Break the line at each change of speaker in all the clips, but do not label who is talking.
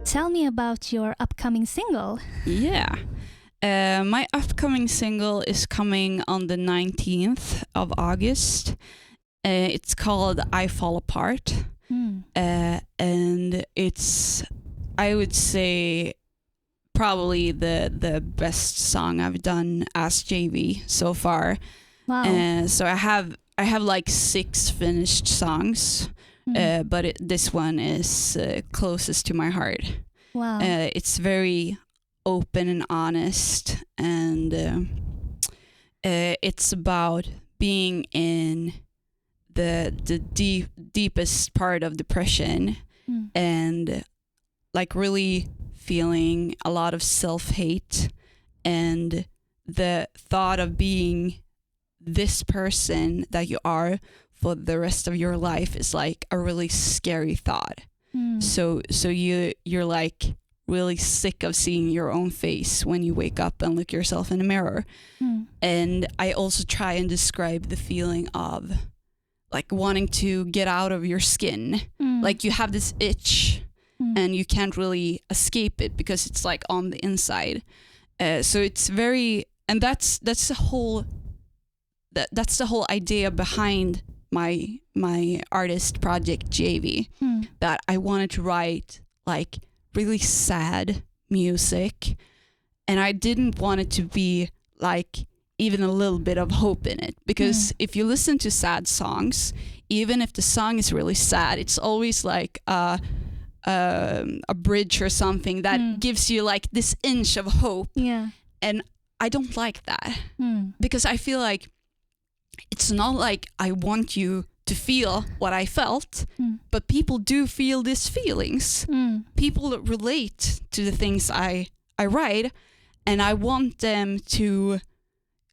tell me about your upcoming single.
Yeah. My upcoming single is coming on the 19th of August. It's called I Fall Apart. And it's, I would say, probably the best song I've done as JV so far.
Wow.
So I have like 6 finished songs, but this one is closest to my heart.
Wow.
It's very open and honest, and it's about being in the deepest part of depression, and like really feeling a lot of self-hate, and the thought of being this person that you are for the rest of your life is like a really scary thought. So you're like really sick of seeing your own face when you wake up and look yourself in the mirror. And I also try and describe the feeling of like wanting to get out of your skin. Like you have this itch and you can't really escape it because it's like on the inside. So it's very, and that's the whole idea behind my artist project JV, that I wanted to write like really sad music, and I didn't want it to be like even a little bit of hope in it, because if you listen to sad songs, even if the song is really sad, it's always like a bridge or something that gives you like this inch of hope. And I don't like that, because I feel like it's not like I want you to feel what I felt, but people do feel these feelings. People relate to the things I write, and I want them to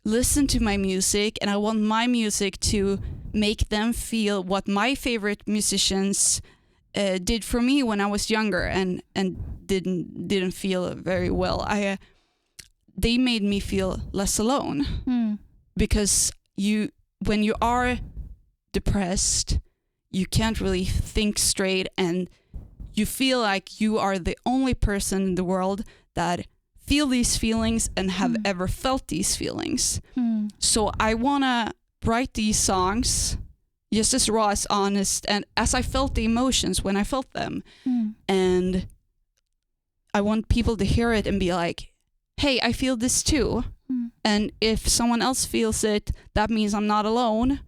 listen to my music, and I want my music to make them feel what my favorite musicians did for me when I was younger and didn't feel very well. They made me feel less alone, because when you are depressed, you can't really think straight, and you feel like you are the only person in the world that feel these feelings and have ever felt these feelings. So I want to write these songs just as raw, as honest, and as I felt the emotions when I felt them. And I want people to hear it and be like, hey, I feel this too. And if someone else feels it, that means I'm not alone.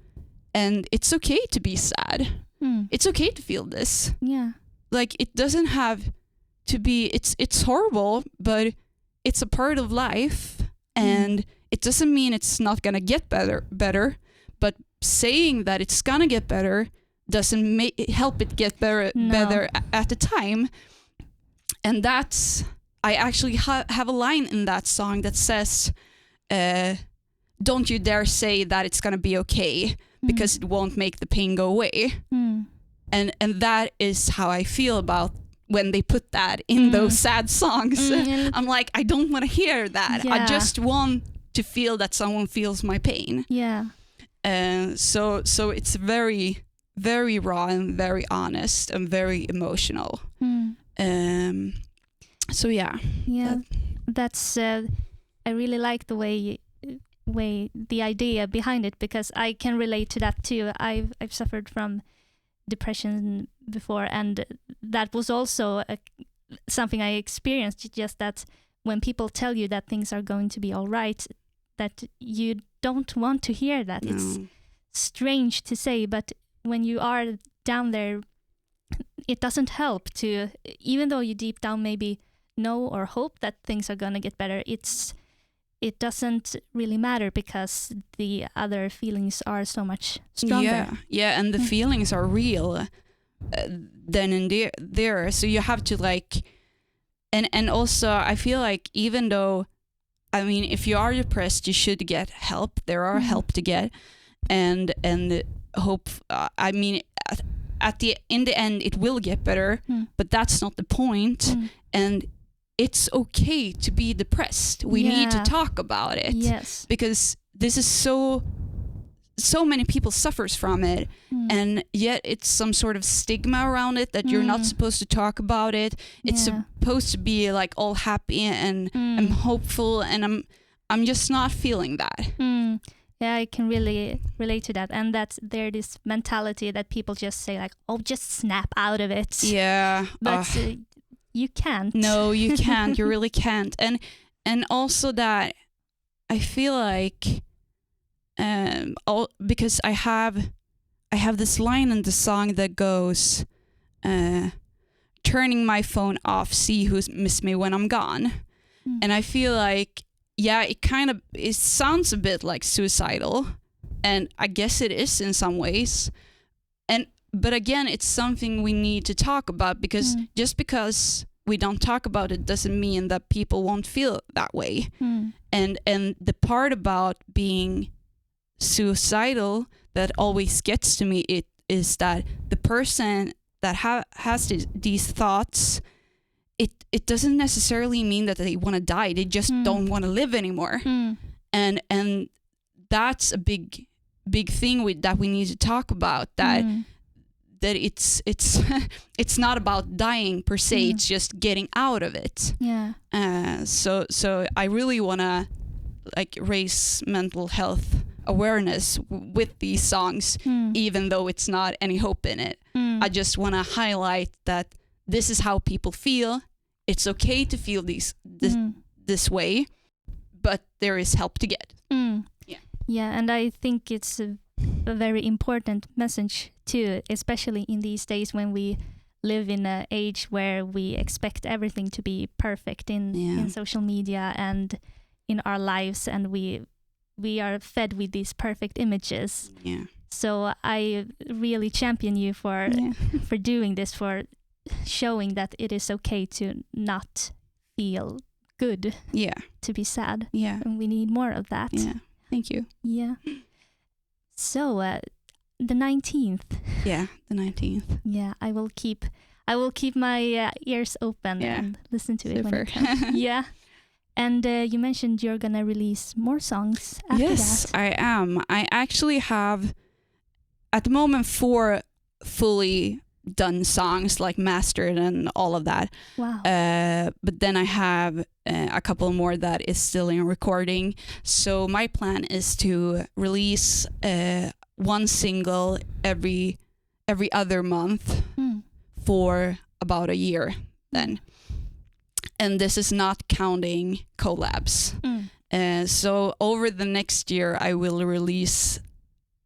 And it's okay to be sad. It's okay to feel this. Like, it doesn't have to be, it's horrible, but it's a part of life. And it doesn't mean it's not going to get better. But saying that it's going to get better doesn't help it get better at the time. And that's, I actually have a line in that song that says, don't you dare say that it's going to be okay, because it won't make the pain go away. And that is how I feel about when they put that in those sad songs. I'm like, I don't want to hear that. I just want to feel that someone feels my pain. So it's very, very raw and very honest and very emotional. So yeah.
That's I really like the way the idea behind it, because I can relate to that too. I've suffered from depression before, and that was also something I experienced. Just that when people tell you that things are going to be all right, that you don't want to hear that.
No.
It's strange to say, but when you are down there, it doesn't help to, even though you deep down maybe know or hope that things are going to get better, it doesn't really matter, because the other feelings are so much stronger.
And the feelings are real then and there. So you have to like, and also I feel like, even though, I mean, if you are depressed, you should get help. There are help to get, and hope. I mean, in the end, it will get better, but that's not the point. And it's okay to be depressed. We need to talk about it.
Yes.
Because this is so so many people suffers from it, and yet it's some sort of stigma around it that you're not supposed to talk about it. It's supposed to be like all happy and hopeful, and I'm just not feeling that.
Yeah, I can really relate to that. And that's this mentality that people just say like, oh, just snap out of it.
Yeah.
But you can't.
No, you can't. You really can't. And also that I feel like because I have this line in the song that goes, turning my phone off, see who's missed me when I'm gone. And I feel like, yeah, it sounds a bit like suicidal, and I guess it is in some ways. But again, it's something we need to talk about, because just because we don't talk about it doesn't mean that people won't feel that way. And the part about being suicidal that always gets to me, it is that the person that has these thoughts, it doesn't necessarily mean that they want to die. They just don't want to live anymore. And that's a big thing that we need to talk about, that it's it's not about dying per se. It's just getting out of it. So I really want to like raise mental health awareness with these songs, even though it's not any hope in it. I just want to highlight that this is how people feel. It's okay to feel this way, but there is help to get. Yeah,
and I think it's a very important message too, especially in these days when we live in an age where we expect everything to be perfect in social media and in our lives, and we are fed with these perfect images. So I really champion you for doing this, for showing that it is okay to not feel good, to be sad, and we need more of that.
Thank you.
So the 19th.
The 19th.
I will keep my ears open and listen to it when it comes. And you mentioned you're gonna release more songs after that.
Yes, I am. I actually have at the moment 4 fully done songs, like mastered and all of that.
Wow.
But then I have a couple more that is still in recording. So my plan is to release 1 single every other month for about a year then. And this is not counting collabs. So over the next year, I will release,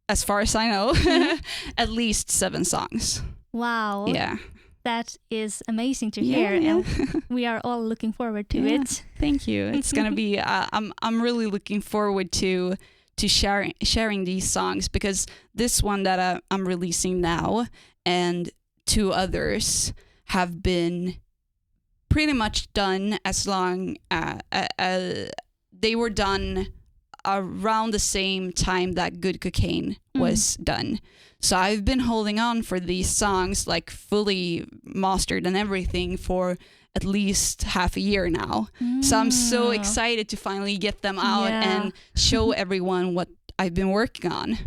as far as I know, at least 7 songs.
Wow.
Yeah.
That is amazing to hear. And we are all looking forward to it.
Thank you. It's going to be, I'm really looking forward to sharing these songs, because this one that I'm releasing now and 2 others have been pretty much done as long they were done around the same time that Good Cocaine was done. So I've been holding on for these songs, like fully mastered and everything, for at least half a year now. So I'm so excited to finally get them out and show everyone what I've been working on.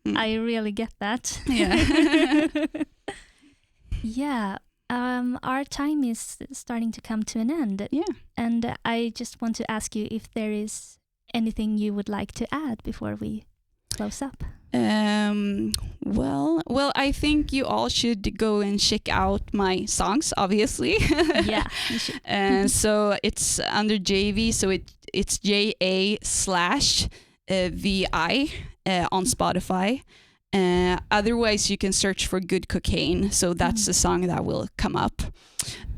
I really get that. Our time is starting to come to an end. And I just want to ask you if there is anything you would like to add before we close up.
Well, I think you all should go and check out my songs, obviously.
You should.
And so it's under JV, so it's JA/VI on Spotify. Otherwise, you can search for Good Cocaine. So that's the song that will come up.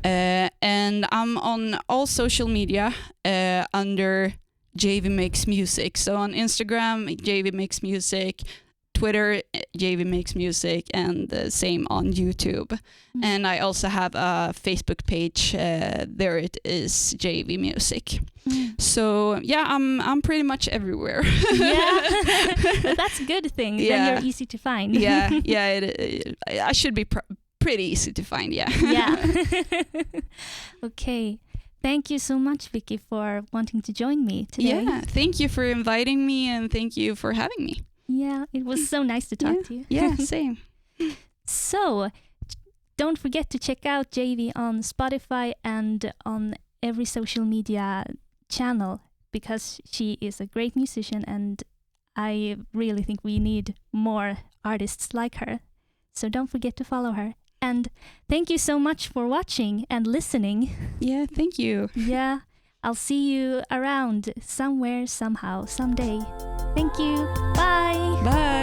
And I'm on all social media under JV Makes Music. So on Instagram, JV Makes Music, Twitter, JV Makes Music, and the same on YouTube. And I also have a Facebook page. There it is, JV Music. So yeah, I'm pretty much everywhere.
But that's a good thing. Then you're easy to find.
I should be pretty easy to find.
Okay. Thank you so much, Vicky, for wanting to join me today.
Thank you for inviting me, and thank you for having me.
Yeah, it was so nice to talk to you.
Yeah, same.
So, don't forget to check out JV on Spotify and on every social media channel because she is a great musician and I really think we need more artists like her. So don't forget to follow her. And thank you so much for watching and listening.
Yeah, thank you.
Yeah, I'll see you around somewhere, somehow, someday. Thank you. Bye.
Bye.